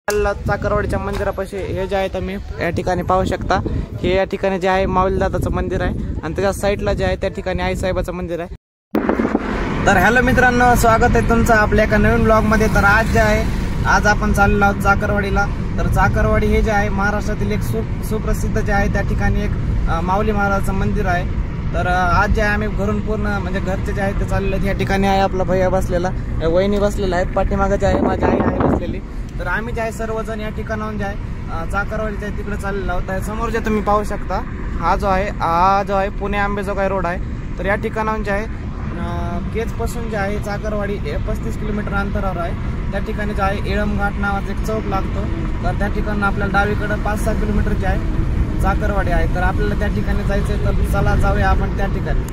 चाकरवाडीच्या मंदिरापाशी हे जे आहे तुम्ही या ठिकाणी पाहू शकता। हे या ठिकाणी जे आहे माऊली दादाचं मंदिर आहे आणि त्याच्या साईडला जे आहे त्या ठिकाणी आई साहेबाचं मंदिर आहे। तर हॅलो मित्रांनो, स्वागत आहे तुमचं आपल्या एका नवीन ब्लॉग मध्ये। तर आज जे आहे आज आपण चाललो आहोत चाकरवाडीला। तर चाकरवाडी हे जे आहे महाराष्ट्रातील एक सुप्रसिद्ध जे आहे त्या ठिकाणी एक माऊली महाराजाचं मंदिर आहे। तर आज जे आहे आम्ही घरून पूर्ण म्हणजे घरचे जे आहे ते चाललेले आहेत। या ठिकाणी आहे आपला भैया बसलेला, वहिनी बसलेला आहेत, पाठीमागे जे आहे माझी आई आहे बसलेली। तर आम्ही जे आहे सर्वजण या ठिकाणाहून जे आहे चाकरवाडीच्या तिकडे चाललेलो आहोत। समोर जे तुम्ही पाहू शकता हा जो आहे पुणे आंबेजोगाई रोड आहे। तर या ठिकाणाहून जे आहे केजपासून जे आहे चाकरवाडी 35 किलोमीटर अंतरावर आहे। त्या ठिकाणी जे आहे इळमघाट नावाचा एक चौक लागतो। तर त्या ठिकाणी आपल्याला डावीकडे 5-6 किलोमीटर जे आहे चाकरवाडी आहे। तर आपल्याला त्या ठिकाणी जायचं, तर चला जाऊया आपण त्या ठिकाणी।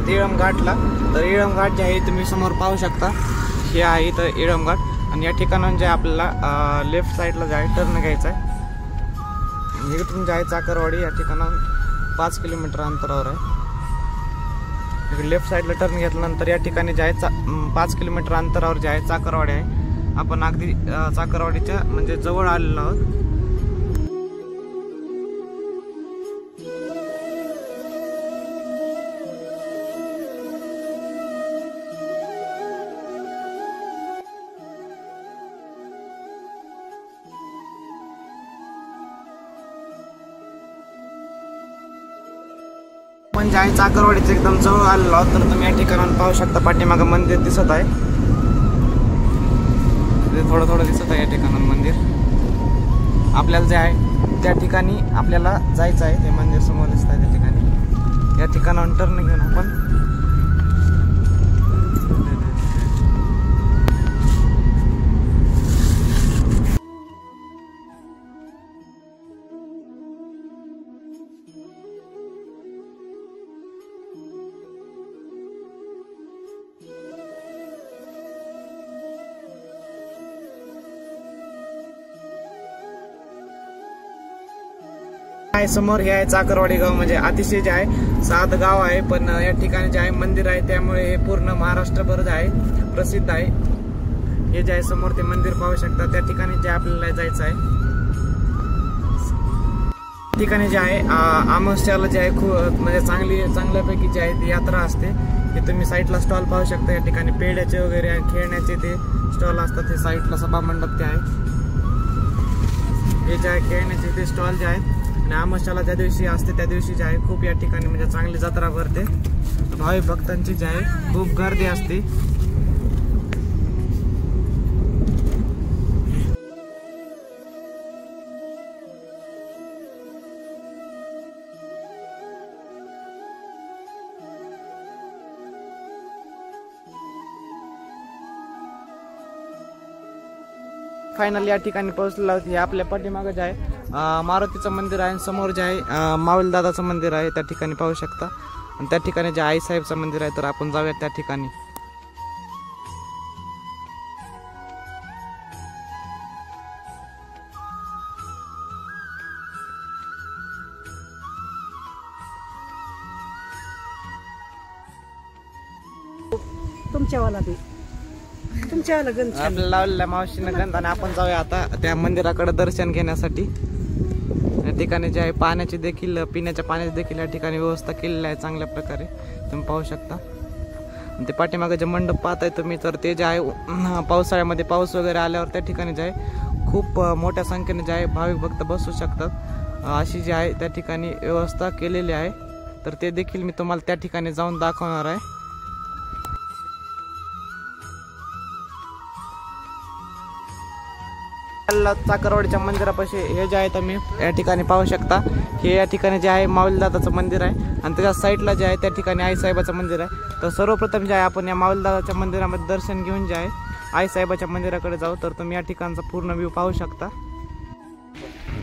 इळमघाटला। तर इळमघाट जे आहे तुम्ही समोर पाहू शकता, हे आहे तर इळमघाट। आणि या ठिकाणाहून जे आपल्याला लेफ्ट साईडला जे आहे टर्न घ्यायचा आहे। इथून जे आहे चाकरवाडी या ठिकाणाहून 5 किलोमीटर अंतरावर आहे। लेफ्ट साईडला टर्न घेतल्यानंतर या ठिकाणी जे आहे 5 किलोमीटर अंतरावर जे आहे चाकरवाडी आहे। आपण अगदी चाकरवाडीच्या म्हणजे जवळ आलेलो आहोत। पण जे आहे चाकरवाडीचं एकदम जवळ आलेलो आहोत। तर तुम्ही या ठिकाणाहून पाहू शकता पाठीमागे मंदिर दिसत आहे, थोडं थोडं दिसत आहे या ठिकाणाहून मंदिर। आपल्याला जे आहे त्या ठिकाणी आपल्याला जायचं आहे, ते मंदिर समोर दिसत आहे त्या ठिकाणी। या ठिकाणाहून टर्न घेऊन आपण समोर हे आहे चाकरवाडी गाव। म्हणजे अतिशय जे आहे साधं गाव आहे, पण या ठिकाणी जे आहे मंदिर आहे, त्यामुळे हे पूर्ण महाराष्ट्रभर जे आहे प्रसिद्ध आहे। हे जे आहे समोर ते मंदिर पाहू शकता, त्या ठिकाणी जे आपल्याला जायचं आहे। ठिकाणी जे आहे अमावस्याला जे आहे खूप म्हणजे चांगल्यापैकी जे आहे ती यात्रा असते। हे तुम्ही साईडला स्टॉल पाहू शकता, या ठिकाणी पेड्याचे वगैरे खेळण्याचे ते स्टॉल असतात। हे साईडला सभा मंडप ते आहे, हे जे आहे खेळण्याचे ते स्टॉल जे आहेत। आणि अमावस्याला ज्या दिवशी असते त्या दिवशी जे आहे खूप या ठिकाणी म्हणजे चांगली जत्रा भरते। भाविक भक्तांची जे आहे खूप गर्दी असते। फायनली या ठिकाणी पोहोचलो आहोत। हे आपल्या पाठीमागे जे आहे मारुतीचं मंदिर आहे, समोर जे आहे माऊली दादाचं मंदिर आहे, त्या ठिकाणी पाहू शकता। आणि त्या ठिकाणी जे आई साहेबचं मंदिर आहे, तर आपण जाऊया त्या ठिकाणी। तुमच्यावाला गंध आपल्याला लावलेल्या मावशीनं गंध। आणि आपण जाऊया आता त्या मंदिराकडे दर्शन घेण्यासाठी। या ठिकाणी जे आहे पाण्याची देखील पिण्याच्या पाण्याची देखील या ठिकाणी व्यवस्था केलेली आहे चांगल्या प्रकारे, तुम्ही पाहू शकता। ते पाठीमागे जे मंडप पाहताय तुम्ही, तर ते जे आहे पावसाळ्यामध्ये पाऊस वगैरे आल्यावर त्या ठिकाणी जे आहे खूप मोठ्या संख्येने जे आहे भाविक भक्त बसू शकतात, अशी जी आहे त्या ठिकाणी व्यवस्था केलेली आहे। तर ते देखील मी तुम्हाला त्या ठिकाणी जाऊन दाखवणार आहे। माऊलीला चाकरवाडीच्या मंदिरापाशी हे जे आहे तुम्ही या ठिकाणी पाहू शकता. हे या ठिकाणी जे आहे माऊलीदादाचं मंदिर आहे आणि त्याच्या साईडला जे आहे त्या ठिकाणी आईसाहेबाचं मंदिर आहे. तर सर्वप्रथम जे आहे आपण या माऊलीदादाच्या मंदिरामध्ये दर्शन घेऊन जे आहे आईसाहेबाच्या मंदिराकडे जाऊ. तर तुम्ही या ठिकाणचा पूर्ण व्ह्यू पाहू शकता.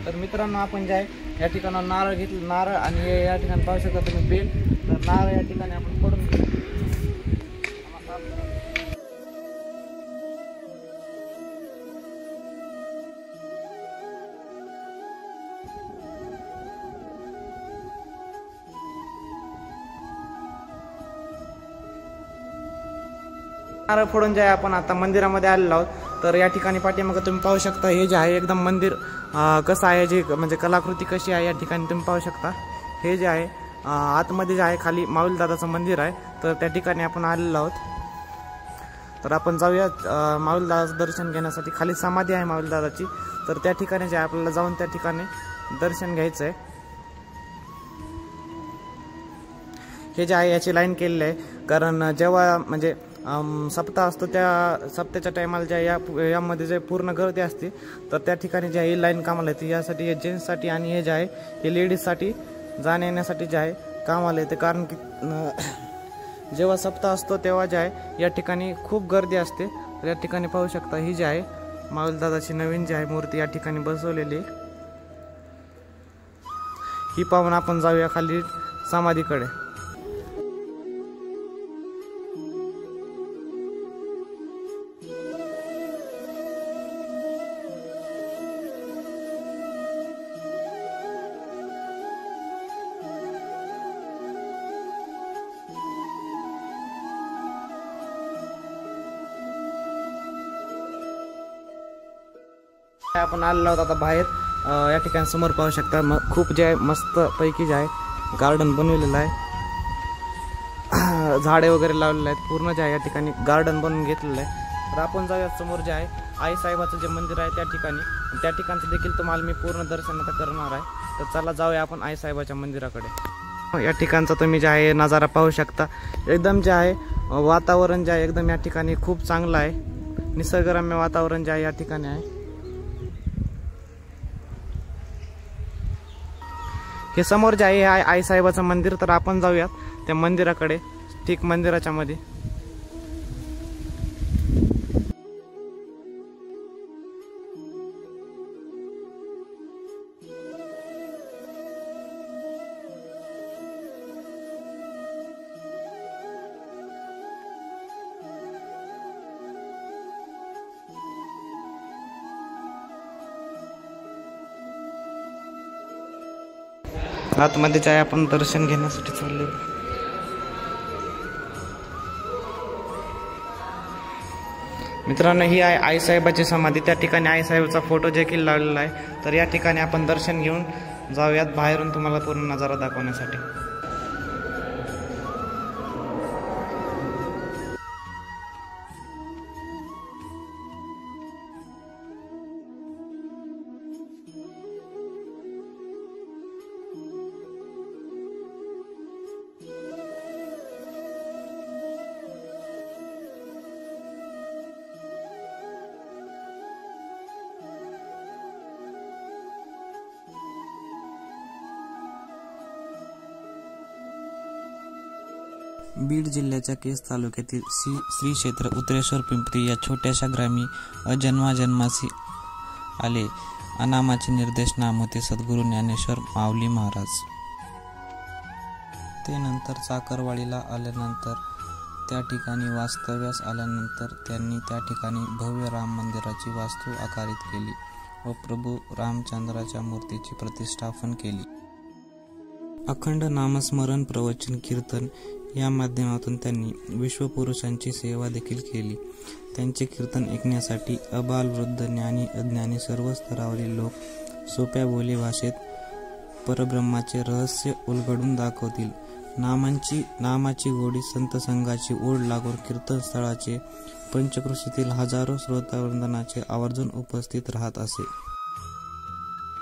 तर मित्रांनो, आपण जे आहे या ठिकाणी नारळ घेतलं, नारळ आणि या ठिकाणी पाहू शकता तुम्ही बेल. तर नारळ या ठिकाणी आपण पडून घेऊ. नारळ फोडून जे आहे आपण आता मंदिरामध्ये आलेलो आहोत. तर या ठिकाणी पाठीमागे तुम्ही पाहू शकता हे जे आहे एकदम मंदिर कसं आहे, जे म्हणजे कलाकृती कशी आहे या ठिकाणी तुम्ही पाहू शकता. हे जे आहे आतमध्ये जे आहे खाली माऊलीदादाचं मंदिर आहे. तर त्या ठिकाणी आपण आलेलो आहोत. तर आपण जाऊया माऊलीदादाचं दर्शन घेण्यासाठी. खाली समाधी आहे माऊलीदादाची. तर त्या ठिकाणी जे आहे आपल्याला जाऊन त्या ठिकाणी दर्शन घ्यायचं आहे. हे जे आहे याची लाईन केलेली आहे, कारण जेव्हा म्हणजे सप्ताह असतो त्या सप्त्याच्या टायमाला ज्या यामध्ये जे पूर्ण गर्दी असते तर त्या ठिकाणी जे आहे लाईन कामाला येते. यासाठी हे जेंट्ससाठी आणि हे जे आहे हे लेडीजसाठी जाण्या येण्यासाठी जे आहे कामाला येते. कारण की जेव्हा सप्ताह असतो तेव्हा जे आहे या ठिकाणी खूप गर्दी असते. तर या ठिकाणी पाहू शकता ही जी आहे माऊलीदादाची नवीन जी आहे मूर्ती या ठिकाणी बसवलेली. ही पाहून आपण जाऊया खाली समाधीकडे. आपण आलेलो आहोत आता बाहेर. या ठिकाणी समोर पाहू शकता खूप जे आहे मस्त पैकी जे आहे गार्डन बनवलेलं आहे. झाडे वगैरे लावलेले आहेत. पूर्ण जे आहे या ठिकाणी गार्डन बनवून घेतलेलं आहे. तर आपण जाऊया समोर जे आहे आईसाहेबाचं जे मंदिर आहे त्या ठिकाणी. त्या ठिकाणचं देखील तुम्हाला मी पूर्ण दर्शन आता करणार आहे. तर चला जाऊया आपण आईसाहेबाच्या मंदिराकडे. या ठिकाणचा तुम्ही जे आहे नजारा पाहू शकता. एकदम जे आहे वातावरण जे आहे एकदम या ठिकाणी खूप चांगलं आहे. निसर्गरम्य वातावरण जे आहे या ठिकाणी आहे. हे समोर जे आहे आईसाहेबाचं मंदिर. तर आपण जाऊयात त्या मंदिराकडे, ठीक मंदिराच्या मध्ये. आतमध्ये जे आहे आपण दर्शन घेण्यासाठी चाललो. मित्रांनो, ही आहे आईसाहेबाची समाधी. त्या ठिकाणी आईसाहेबाचा फोटो देखील लावलेला आहे. तर या ठिकाणी आपण दर्शन घेऊन जाऊयात बाहेरून तुम्हाला पूर्ण नजारा दाखवण्यासाठी. बीड जिल्ह्याच्या केज तालुक्यातील श्री क्षेत्र उत्रेश्वर पिंपरी या छोट्याशा ग्रामी जन्मासी आले. अनामाचे निर्देश नाम होते सद्गुरू ज्ञानेश्वर माऊली महाराज. ते नंतर चाकरवाडीला आल्यानंतर त्या ठिकाणी वास्तव्यास आल्यानंतर त्यांनी त्या ठिकाणी भव्य राम मंदिराची वास्तू आकारित केली व प्रभू रामचंद्राच्या मूर्तीची प्रतिष्ठापन केली. अखंड नामस्मरण, प्रवचन, कीर्तन या माध्यमातून त्यांनी विश्वपुरुषांची सेवा देखील केली. त्यांचे कीर्तन ऐकण्यासाठी अबाल, वृद्ध, ज्ञानी, अज्ञानी सर्व स्तरावरील लोक सोप्या बोली भाषेत परब्रह्माचे रहस्य उलगडून दाखवतील. नामाची गोडी, संत संघाची ओढ लागून कीर्तनस्थळाचे पंचक्रोशीतील हजारो श्रोतावृंदांचे आवर्जून उपस्थित राहत असे.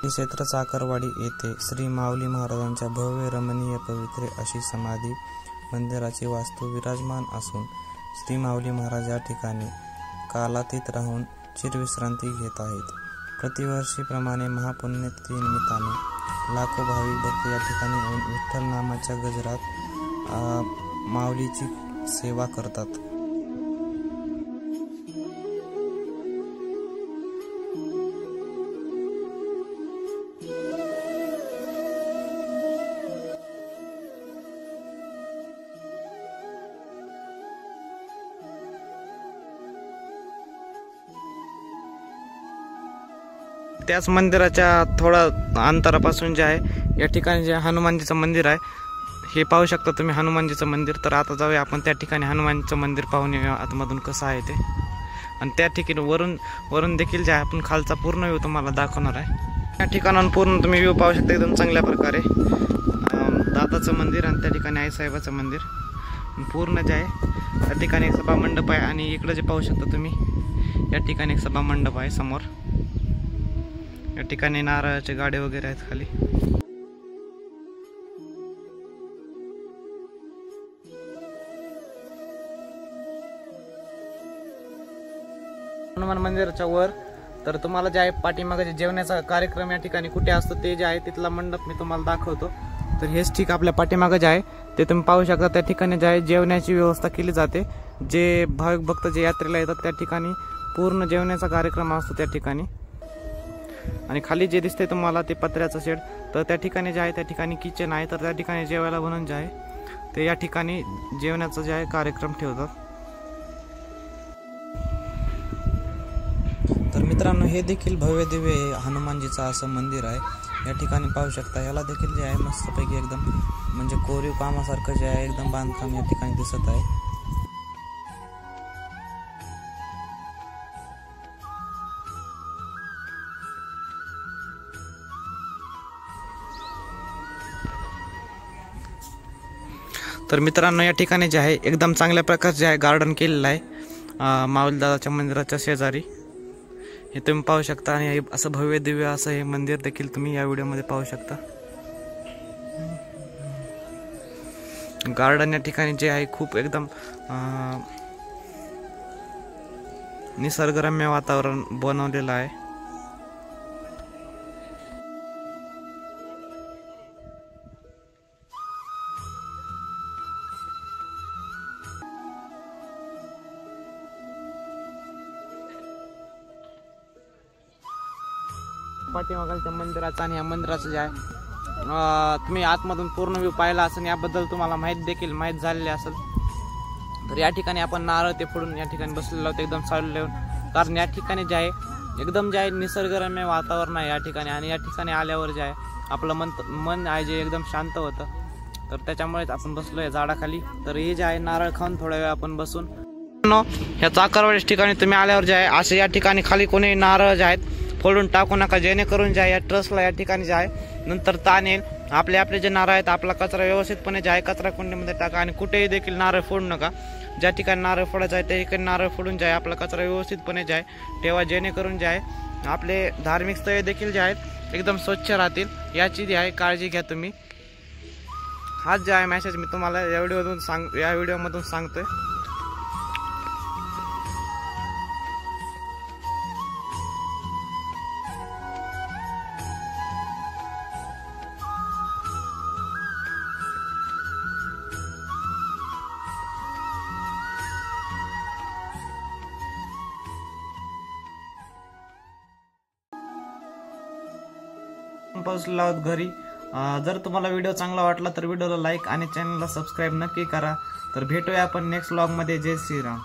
क्षेत्र चाकरवाडी येथे श्री माऊली महाराजांच्या भव्य, रमणीय, पवित्र अशी समाधी मंदिराची वास्तू विराजमान असून श्री माऊली महाराज या ठिकाणी कालातीत राहून चिरविश्रांती घेत आहेत. प्रतिवर्षीप्रमाणे महापुण्यतिथी निमित्ताने लाखो भाविक भक्त या ठिकाणी येऊन विठ्ठल नामाच्या गजरात माऊलीची सेवा करतात. त्याच मंदिराच्या थोडा अंतरापासून जे आहे या ठिकाणी जे हनुमानजीचं मंदिर आहे हे पाहू शकता तुम्ही, हनुमानजीचं मंदिर. तर आता जाऊया आपण त्या ठिकाणी हनुमानजीचं मंदिर पाहून येऊया आतमधून कसं आहे ते. आणि त्या ठिकाणी वरून देखील जे आहे आपण खालचा पूर्ण व्ह्यू तुम्हाला दाखवणार आहे. त्या ठिकाणाहून पूर्ण तुम्ही व्ह्यू पाहू शकता एकदम चांगल्या प्रकारे. दादाचं मंदिर आणि त्या ठिकाणी आईसाहेबाचं मंदिर पूर्ण जे आहे त्या ठिकाणी एक सभा मंडप आहे. आणि इकडे जे पाहू शकता तुम्ही या ठिकाणी एक सभा मंडप आहे समोर. या ठिकाणी नारळाचे गाडे वगैरे आहेत खाली. हनुमान मंदिराच्या वर तर तुम्हाला जे आहे पाठीमागे जेवणाचा कार्यक्रम या ठिकाणी कुठे असतो ते जे आहे तिथला मंडप मी तुम्हाला दाखवतो. तर हेच ठीक आपल्या पाठीमागे जे आहे ते तुम्ही पाहू शकता. त्या ठिकाणी जे आहे जेवणाची व्यवस्था केली जाते. जे भाविक भक्त जे यात्रेला येतात त्या ठिकाणी पूर्ण जेवणाचा कार्यक्रम असतो त्या ठिकाणी. आणि खाली जे दिसते तुम्हाला ते पत्र्याचं शेड, तर त्या ठिकाणी जे आहे त्या ठिकाणी किचन आहे. तर त्या ठिकाणी जेवायला बनवून जे आहे ते या ठिकाणी जेवणाचा जे आहे कार्यक्रम ठेवतात. तर मित्रांनो, हे देखील भव्य दिव्य हनुमानजीचं असं मंदिर आहे. या ठिकाणी पाहू शकता. याला देखील जे आहे मस्तपैकी एकदम म्हणजे कोरीव कामासारखं जे आहे एकदम बांधकाम या ठिकाणी दिसत आहे. तर मित्रांनो, या ठिकाणी जे आहे एकदम चांगल्या प्रकारचे जे आहे गार्डन केलेलं आहे माऊलीदादाच्या मंदिराच्या शेजारी. हे तुम्ही पाहू शकता. आणि असं भव्य दिव्य असं हे मंदिर देखील तुम्ही या व्हिडिओमध्ये पाहू शकता. गार्डन या ठिकाणी जे आहे खूप एकदम निसर्गरम्य वातावरण बनवलेलं आहे. पाठीमागच्या मंदिराचा आणि या मंदिराचं जे आहे तुम्ही आतमधून पूर्ण व्ह्यू पाहिला असेल, याबद्दल तुम्हाला माहीत झालेली असेल. तर या ठिकाणी आपण नारळ ते फोडून या ठिकाणी बसलेलो आहोत एकदम सावली लावून. कारण या ठिकाणी जे आहे एकदम जे आहे निसर्गरम्य वातावरण आहे या ठिकाणी. आणि या ठिकाणी आल्यावर जे आहे आपलं मन आहे जे एकदम शांत होतं. तर त्याच्यामुळेच आपण बसलो आहे झाडाखाली. तर हे जे आहे नारळ खाऊन थोड्या वेळ आपण बसून ह्या चाकरवाडीच्या ठिकाणी तुम्ही आल्यावर जे आहे असे या ठिकाणी खाली कोणी नारळ जे आहेत फोडून टाकू नका, जेणेकरून जे आहे या ट्रस्टला या ठिकाणी जे आहे नंतर ताण येईल. आपले जे नारळ आहेत आपला कचरा व्यवस्थितपणे जे आहे कचरा कुंडीमध्ये टाका. आणि कुठेही देखील नारळ फोडू नका. ज्या ठिकाणी नारळ फोडायचं आहे त्या ठिकाणी नारळ फोडून जे आहे आपला कचरा व्यवस्थितपणे जे आहे ठेवा, जेणेकरून जे आहे आपले धार्मिक स्थळे देखील जे आहेत एकदम स्वच्छ राहतील. याची जी आहे काळजी घ्या तुम्ही. हाच जे आहे मेसेज मी तुम्हाला या व्हिडिओमधून सांगतोय. पोहोचलो आहोत घरी. जर तुम्हाला व्हिडिओ चांगला वाटला तर व्हिडिओला लाईक आणि चॅनलला सबस्क्राईब नक्की करा. तर भेटूया आपण नेक्स्ट व्लॉग मध्ये. जय श्रीराम.